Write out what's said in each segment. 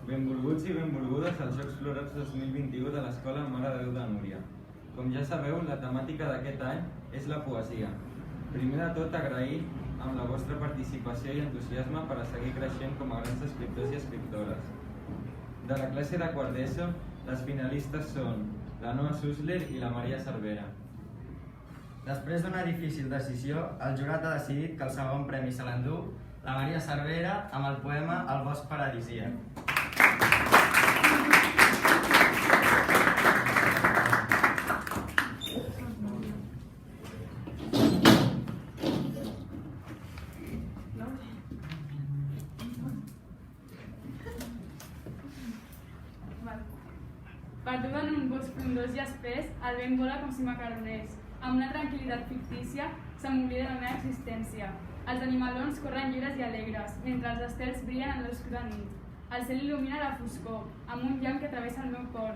Benvolguts i benvolgudes als Jocs Florals 2021 de l'Escola Mare de Déu de Núria. Com ja sabeu, la temàtica d'aquest any és la poesia. Primer de tot, agrair amb la vostra participació i entusiasme per a seguir creixent com a grans escriptors i escriptores. De la classe de quart d'ESO, les finalistes són la Noa Susler i la Maria Cervera. Després d'una difícil decisió, el jurat ha decidit que el segon premi se l'endú la Maria Cervera amb el poema El bosc paradisíac. Perduda en un bosc frondós i espès, el vent vola com si m'acaronés. Amb una tranquil·litat fictícia, se m'oblida la meva existència. Els animalons corren lliures i alegres, mentre els estels brillen en l'oscura nit. El cel il·lumina la foscor, amb un llamp que travessa el meu cor.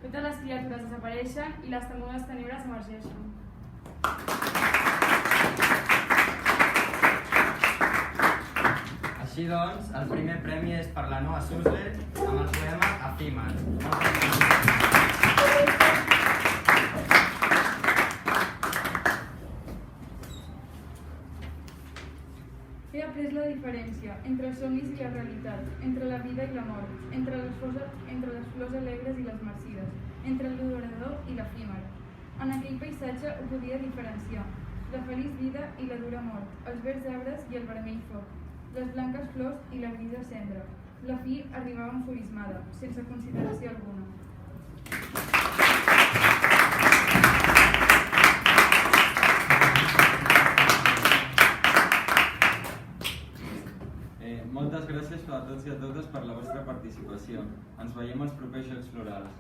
Totes les criatures desapareixen i les temudes tenebres emergeixen. Així doncs, el primer premi és per la Noa Susler amb el poema Efímer. He après la diferència entre els somnis i la realitat, entre la vida i la mort, entre les flors alegres i les marcides, entre el durador i l'efímer. En aquell paisatge ho podia diferenciar, la feliç vida i la dura mort, els verds arbres i el vermell foc, les blanques flors i la grisa cendra. La fi arribava enfurismada, sense consideració alguna. Moltes gràcies a tots i a totes per la vostra participació. Ens veiem als propers Jocs Florals.